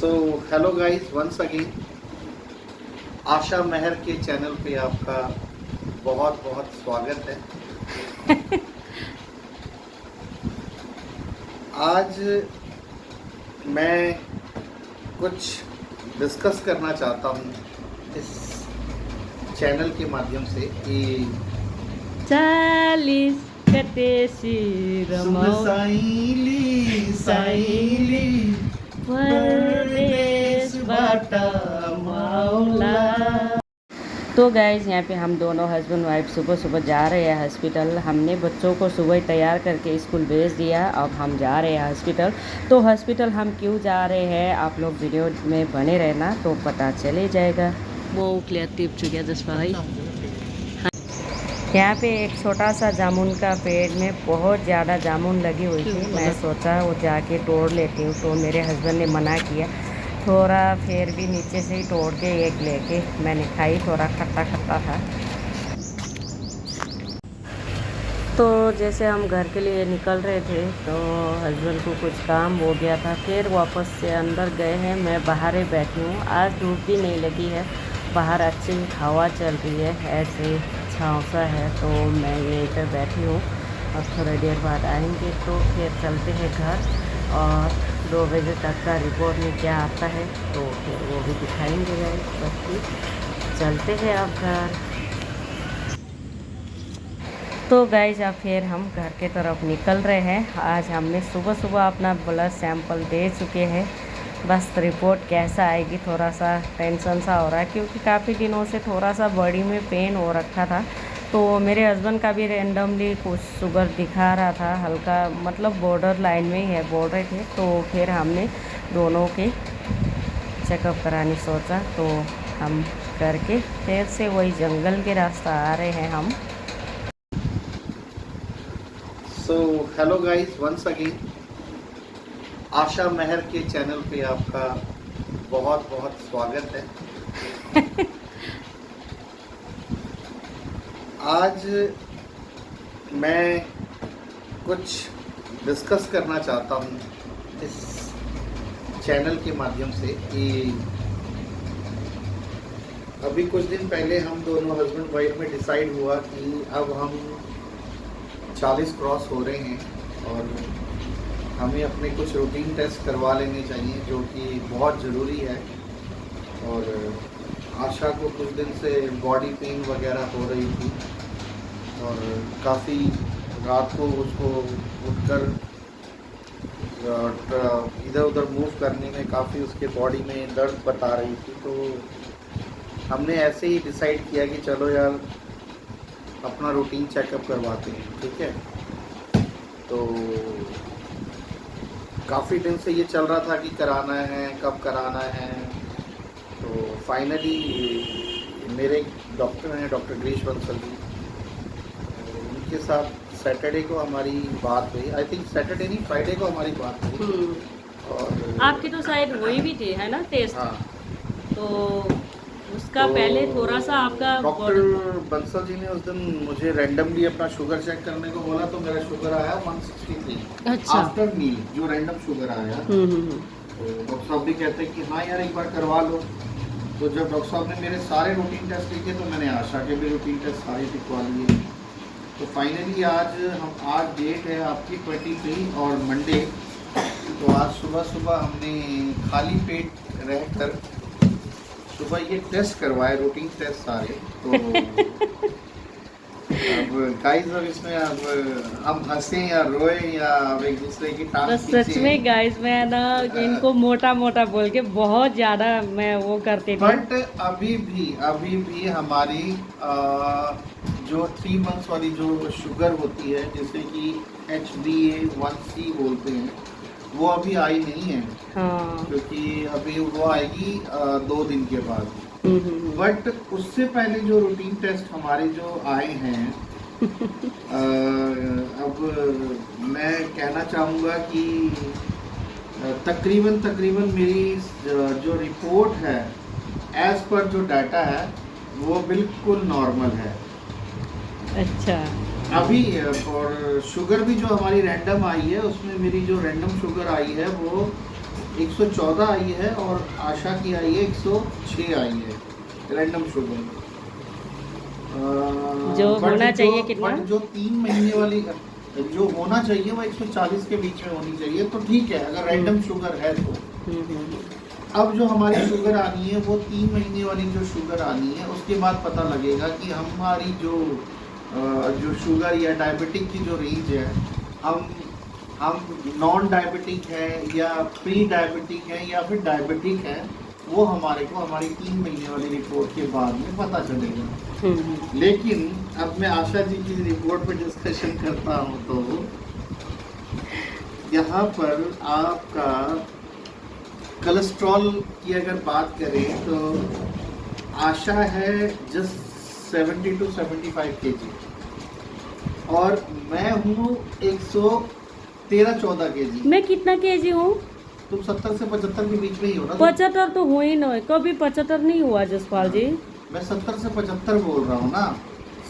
तो hello guys, once again Asha Mehar के channel पे आपका बहुत बहुत स्वागत है। आज मैं कुछ डिस्कस करना चाहता हूँ इस चैनल के माध्यम से कि 40 कटे साईली साईली परदेश बाटा मौला। तो गाइज यहाँ पे हम दोनों हस्बैंड वाइफ सुबह सुबह जा रहे हैं हॉस्पिटल। हमने बच्चों को सुबह तैयार करके स्कूल भेज दिया। अब हम जा रहे हैं हॉस्पिटल। तो हॉस्पिटल हम क्यों जा रहे हैं, आप लोग वीडियो में बने रहना तो पता चले जाएगा। वो क्लियर टिप चुके भाई। यहाँ पे एक छोटा सा जामुन का पेड़ में बहुत ज़्यादा जामुन लगी हुई थी। मैं सोचा वो जाके तोड़ लेती हूँ, तो मेरे हस्बैंड ने मना किया। थोड़ा फिर भी नीचे से ही तोड़ के एक लेके मैंने खाई। थोड़ा खट्टा खट्टा था। तो जैसे हम घर के लिए निकल रहे थे तो हस्बैंड को कुछ काम हो गया था, फिर वापस से अंदर गए हैं। मैं बाहर ही बैठी हूँ। आज धूप भी नहीं लगी है, बाहर अच्छी हवा चल रही है, ऐसे छाँव सा है। तो मैं यहीं पर बैठी हूँ। अब थोड़ी देर बाद आएंगे तो फिर चलते हैं घर, और 2 बजे तक का रिपोर्ट में क्या आता है तो फिर वो भी दिखाएंगे। बाकी चलते हैं अब घर। तो गाइज अब फिर हम घर के तरफ निकल रहे हैं। आज हमने सुबह सुबह अपना ब्लड सैंपल दे चुके हैं। बस रिपोर्ट कैसा आएगी, थोड़ा सा टेंशन सा हो रहा है, क्योंकि काफ़ी दिनों से थोड़ा सा बॉडी में पेन हो रखा था। तो मेरे हस्बैंड का भी रैंडमली कुछ शुगर दिखा रहा था, हल्का, मतलब बॉर्डर लाइन में ही है, बोल रहे थे। तो फिर हमने दोनों के चेकअप कराने सोचा। तो हम करके फिर से वही जंगल के रास्ता आ रहे हैं हम। So hello guys, once again Asha Mehar के चैनल पे आपका बहुत बहुत स्वागत है। आज मैं कुछ डिस्कस करना चाहता हूँ इस चैनल के माध्यम से कि अभी कुछ दिन पहले हम दोनों हस्बैंड वाइफ में डिसाइड हुआ कि अब हम 40 क्रॉस हो रहे हैं और हमें अपने कुछ रूटीन टेस्ट करवा लेने चाहिए, जो कि बहुत ज़रूरी है। और आशा को कुछ दिन से बॉडी पेन वगैरह हो रही थी और काफ़ी रात को उसको उठकर इधर उधर मूव करने में काफ़ी उसके बॉडी में दर्द बता रही थी। तो हमने ऐसे ही डिसाइड किया कि चलो यार अपना रूटीन चेकअप करवाते हैं, ठीक है। तो काफ़ी दिन से ये चल रहा था कि कराना है, कब कराना है। तो फाइनली मेरे डॉक्टर हैं, डॉक्टर गिरीश बंसल जी, उनके साथ सैटरडे को हमारी बात हुई। आई थिंक सैटरडे नहीं, फ्राइडे को हमारी बात हुई। और आपकी तो शायद वही भी थी, है ना, टेस्ट? हाँ, तो उसका तो पहले थोड़ा सा आपका डॉक्टर बंसल जी ने उस दिन मुझे रैंडमली अपना शुगर चेक करने को बोला। तो मेरा शुगर आया 163। अच्छा। आफ्टर मील जो रैंडम शुगर आया। तो डॉक्टर साहब भी कहते हैं कि हाँ यार एक बार करवा लो। तो जब डॉक्टर साहब ने मेरे सारे रूटीन टेस्ट लिखे तो मैंने आशा के भी रूटीन टेस्ट सारे लिखवा लिए। तो फाइनली आज डेट है आपकी 23 और मंडे। तो आज सुबह सुबह हमने खाली पेट रहकर सुबह ये टेस्ट करवाए, रूटीन टेस्ट सारे। तो अब गाइस, अब इसमें अब हम हंसे या रोए या अब एक दूसरे की टांग बस सच खींचे। में गाइस, मैं ना इनको मोटा मोटा बोल के बहुत ज़्यादा मैं वो करती थी। बट अभी भी हमारी जो 3 मंथ्स वाली जो शुगर होती है, जैसे कि HbA1c बोलते हैं, वो अभी आई नहीं है। हाँ। क्योंकि अभी वो आएगी 2 दिन के बाद। बट उससे पहले जो रूटीन टेस्ट हमारे जो आए हैं, अब मैं कहना चाहूँगा कि तकरीबन मेरी जो रिपोर्ट है, एज पर जो डाटा है, वो बिल्कुल नॉर्मल है। अच्छा। अभी और शुगर भी जो हमारी रैंडम आई है, उसमें मेरी जो रैंडम शुगर आई है वो 114 आई है और आशा की आई है 106 आई है रैंडम शुगर। जो होना चाहिए कितना? जो 3 महीने वाली जो होना चाहिए वो 140 के बीच में होनी चाहिए, तो ठीक है अगर रैंडम शुगर है तो। अब जो हमारी शुगर आनी है वो 3 महीने वाली जो शुगर आनी है, उसके बाद पता लगेगा कि हमारी जो शुगर या डायबिटिक की जो रेंज है, हम नॉन डायबिटिक है या प्री डायबिटिक है या फिर डायबिटिक है, वो हमारे को हमारी 3 महीने वाली रिपोर्ट के बाद में पता चलेगा। लेकिन अब मैं आशा जी की रिपोर्ट पर डिस्कशन करता हूँ, तो यहाँ पर आपका कोलेस्ट्रॉल की अगर बात करें तो आशा है जस्ट 70 to 75 kg और मैं हूँ 113-14 kg। मैं कितना केजी हूँ? तुम 70 से 75 के बीच में ही हो ना? 75 तो हुई नहीं, कभी 75 नहीं हुआ जसपाल जी। मैं 70 से 75 बोल रहा हूँ ना।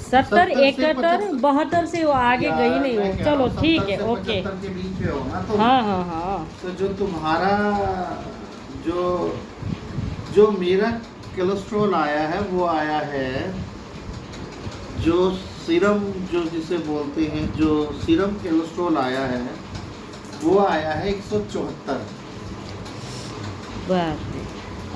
70, 71, 72 से वो आगे गई नहीं हूँ। चलो ठीक है, ओके। 75 के बीच में हो ना, तो हाँ हाँ हाँ। तो जो तुम्हारा जो मेरा कोलेस्ट्रॉल आया है वो आया है, जो सीरम जो जिसे बोलते हैं, जो सीरम कोलेस्ट्रॉल आया है वो आया है 174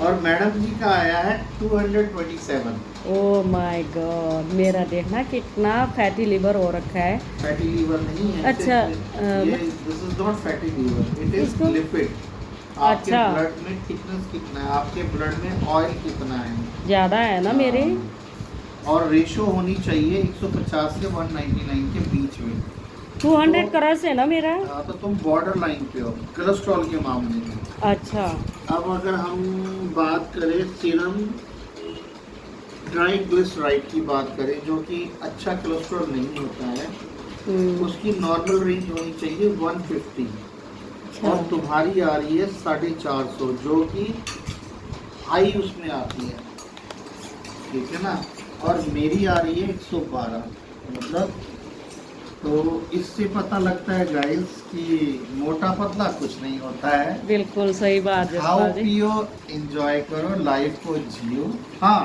और मैडम जी का आया है 227। ओह माय गॉड, मेरा देखना कितना फैटी लिवर हो रखा है। फैटी लिवर नहीं है। अच्छा, ये this is not fatty liver, it is lipid. आपके अच्छा, ब्लड में थिकनेस कितना है, आपके ब्लड में ऑयल कितना है? ज़्यादा है ना मेरे। और रेशो होनी चाहिए 150 से 199 के बीच में। 200 क्रॉस है ना मेरा। तो तुम बॉर्डर लाइन पे हो कोलेस्ट्रॉल के मामले में। अच्छा, अब अगर हम बात करें सीरम ट्राइग्लिसराइड की बात करें, जो कि अच्छा कोलेस्ट्रॉल नहीं होता है, उसकी नॉर्मल रेंज होनी चाहिए 150 और तुम्हारी आ रही है 450, जो कि हाई उसमें आती है, ठीक है ना। और मेरी आ रही है 112, मतलब तो इससे पता लगता है गाइस कि मोटा पतला कुछ नहीं होता है। बिल्कुल सही बात है। खाओ पियो, एंजॉय करो, लाइफ को जियो। हाँ,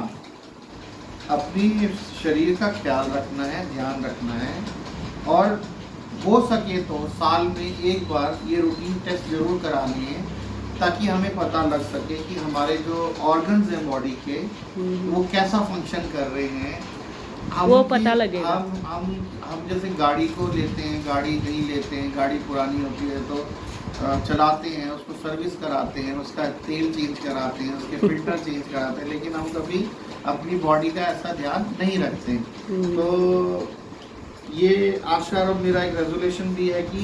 अपनी शरीर का ख्याल रखना है, ध्यान रखना है, और हो सके तो साल में एक बार ये रूटीन टेस्ट जरूर करानी है, ताकि हमें पता लग सके कि हमारे जो ऑर्गन्स हैं बॉडी के वो कैसा फंक्शन कर रहे हैं। वो पता लगेगा। हम जैसे गाड़ी को लेते हैं, गाड़ी नहीं लेते हैं, गाड़ी पुरानी होती है तो चलाते हैं, उसको सर्विस कराते हैं, उसका तेल चेंज कराते हैं, उसके फिल्टर चेंज कराते हैं, लेकिन हम कभी अपनी बॉडी का ऐसा ध्यान नहीं रखते। तो ये आशा और मेरा एक रेजोल्यूशन भी है कि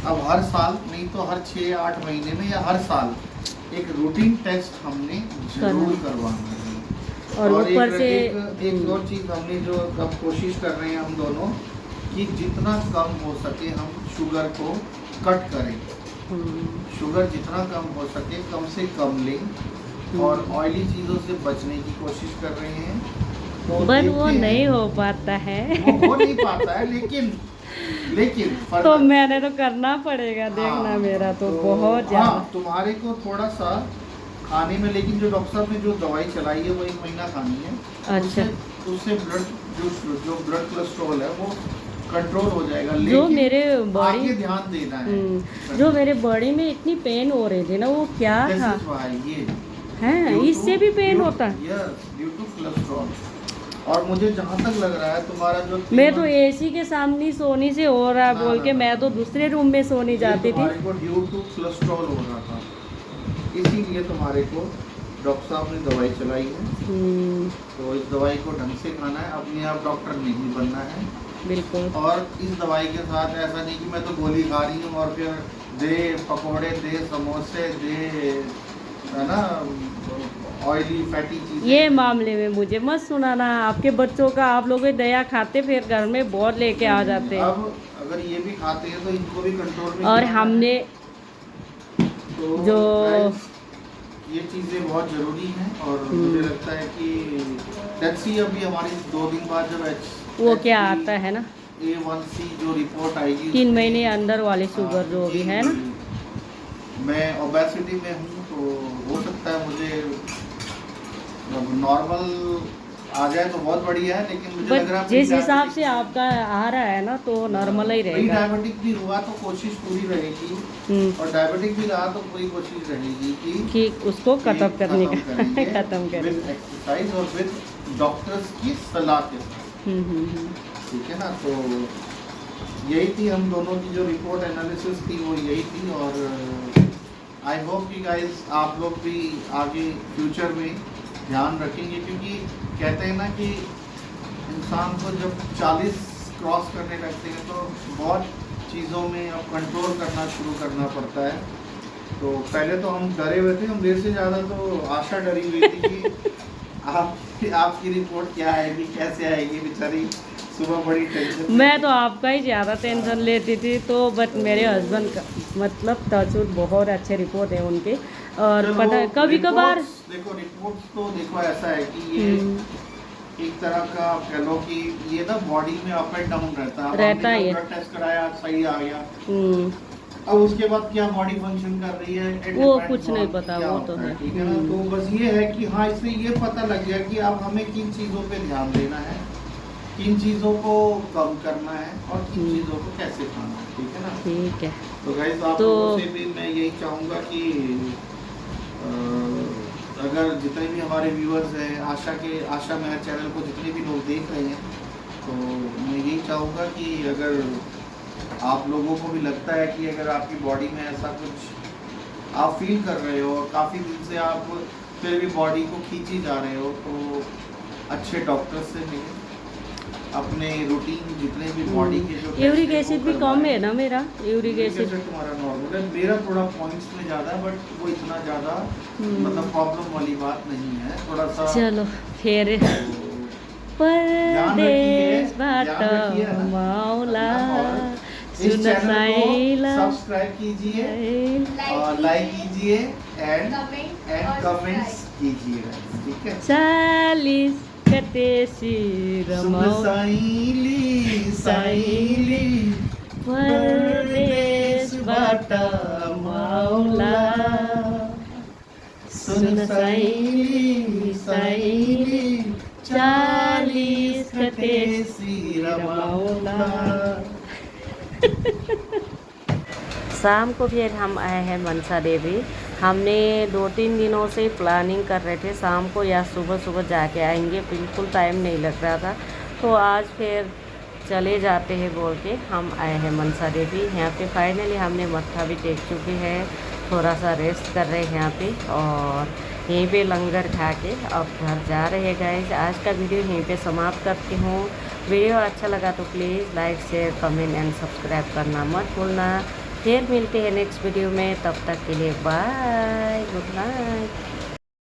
अब हर साल नहीं तो हर 6-8 महीने में या हर साल एक रूटीन टेस्ट हमने जरूर करवाना है। और ऊपर से एक और चीज़ हमने जो अब कोशिश कर रहे हैं हम दोनों, कि जितना कम हो सके हम शुगर को कट करें। शुगर जितना कम हो सके कम से कम लें और ऑयली चीज़ों से बचने की कोशिश कर रहे हैं। तो वो नहीं हो पाता है। वो हो नहीं पाता है, लेकिन तो मैंने तो करना पड़ेगा। देखना मेरा तो बहुत ज़्यादा। तुम्हारे को थोड़ा सा खाने में, लेकिन जो डॉक्टर साहब ने जो दवाई चलाई है वो 1 महीना खानी है। अच्छा, उससे ब्लड जो ब्लड कोलेस्ट्रॉल है वो कंट्रोल हो जाएगा। जो मेरे बॉडी आगे ध्यान देना है। जो मेरे बॉडी में इतनी पेन हो रही थी ना, वो क्या था? ये है, इससे भी पेन होता है। Yes, due to cholesterol. और मुझे जहाँ तक लग रहा है तुम्हारा जो मैं तो एसी के सामने सोने से हो रहा बोल के मैं तो दूसरे रूम में सोने जाती थी। तुम्हारे को ड्यू टू कोलेस्ट्रॉल हो रहा था, इसीलिए तुम्हारे को डॉक्टर साहब ने दवाई चलाई है। तो इस दवाई को ढंग से खाना है, अपने आप डॉक्टर नहीं बनना है। बिल्कुल। और इस दवाई के साथ ऐसा नहीं कि मैं तो गोली खा रही हूँ और फिर दे पकोड़े, दे समोसे, दे है ना ऑयली फैटी चीज़ें। ये मामले में मुझे मत सुनाना। आपके बच्चों का आप लोग दया खाते फिर घर में बहुत लेके आ जाते हैं। अब अगर ये भी खाते हैं तो इनको भी कंट्रोल में। और हमने तो जो ये चीज़ें बहुत ज़रूरी हैं। और मुझे लगता है कि लेट्स सी, अभी हमारी 2 दिन बाद जब वो क्या आता है ना, A1C जो रिपोर्ट आएगी 3 महीने अंदर वाली शुगर जो भी है ना, मैं ओबेसिटी में हूँ, तो हो सकता है मुझे नॉर्मल आ जाए तो बहुत बढ़िया है, लेकिन मुझे लग रहा बट है जिस हिसाब से आपका आ रहा है ना तो नॉर्मल ही प्री रहेगा। डायबिटिक भी हुआ तो कोशिश पूरी रहेगी, और डायबिटिक भी रहा तो पूरी कोशिश रहेगी कि उसको खत्म करने का करेंगे खत्म विद करेंगे। एक्सरसाइज और विद डॉक्टर्स की सलाह के साथ। हम्म। ठीक है ना, तो यही थी हम दोनों की जो रिपोर्ट एनालिसिस थी वो यही थी। और आई होप कि गाइस आप लोग भी आगे फ्यूचर में ध्यान रखेंगे, क्योंकि कहते हैं ना कि इंसान को जब 40 क्रॉस करने लगते हैं तो बहुत चीज़ों में अब कंट्रोल करना शुरू करना पड़ता है। तो पहले तो हम डरे हुए थे, हम मेरे से ज़्यादा तो आशा डरी हुई थी कि आपकी रिपोर्ट क्या आएगी, कैसे आएगी। बेचारी सुबह बड़ी टेंशन। मैं तो आपका ही ज़्यादा टेंशन लेती थी, तो बट मेरे हस्बैंड का मतलब टचवुड बहुत अच्छे रिपोर्ट है उनके। और पता कभी कभार देखो रिपोर्ट्स तो देखो ऐसा है कि ये एक तरह का कह लो कि ये ना बॉडी में अप एंड डाउन रहता है। ब्लड टेस्ट कराया सही आ गया, अब उसके बाद क्या बॉडी फंक्शन कर रही है वो कुछ नहीं पता, वो तो है। ठीक है ना। तो बस ये है कि हाँ, इससे ये पता लग गया कि अब हमें किन चीज़ों पे ध्यान देना है, किन चीज़ों को कम करना है और किन चीज़ों को कैसे खाना है। ठीक है ना। ठीक है। तो गाइस आप लोगों से भी मैं यही चाहूँगा कि अगर जितने भी हमारे व्यूअर्स हैं, आशा मेरा चैनल को जितने भी लोग देख रहे हैं, तो मैं यही चाहूँगा कि अगर आप लोगों को भी लगता है कि अगर आपकी बॉडी में ऐसा कुछ आप फील कर रहे हो, काफ़ी दिन से आप फिर भी बॉडी को खींची जा रहे हो, तो अच्छे डॉक्टर से मिलें। अपने रूटीन जितने भी बॉडी के जो यूरिक एसिड भी कम है ना मेरा। यूरिक एसिड तुम्हारा नॉर्मल है, मेरा थोड़ा पॉइंट्स में ज़्यादा है, बट वो इतना ज़्यादा मतलब प्रॉब्लम वाली बात नहीं है। थोड़ा सा चलो फिर परदेश बाटा मौला इस चैनल को सब्सक्राइब कीजिए और लाइक कीजिए एंड कमेंट्स कीजिएगा। ठीक है। 40 कटेसी साइली साइली परदेश बाटा मौला सुन साइली साइली 40 कटेसी मौला। शाम को फिर हम आए हैं मनसा देवी। हमने 2-3 दिनों से प्लानिंग कर रहे थे शाम को या सुबह सुबह जाके आएंगे, बिल्कुल टाइम नहीं लग रहा था, तो आज फिर चले जाते हैं बोल के हम आए हैं मनसा देवी। यहाँ पे फाइनली हमने मत्था भी टेक चुके हैं, थोड़ा सा रेस्ट कर रहे हैं यहाँ पे, और यहीं पे लंगर खा के अब घर जा रहे हैं गाइस। आज का वीडियो यहीं पे समाप्त करती हूँ। वीडियो अच्छा लगा तो please like share comment and subscribe करना मत भूलना। फिर मिलते हैं नेक्स्ट वीडियो में, तब तक के लिए बाय, गुड नाइट।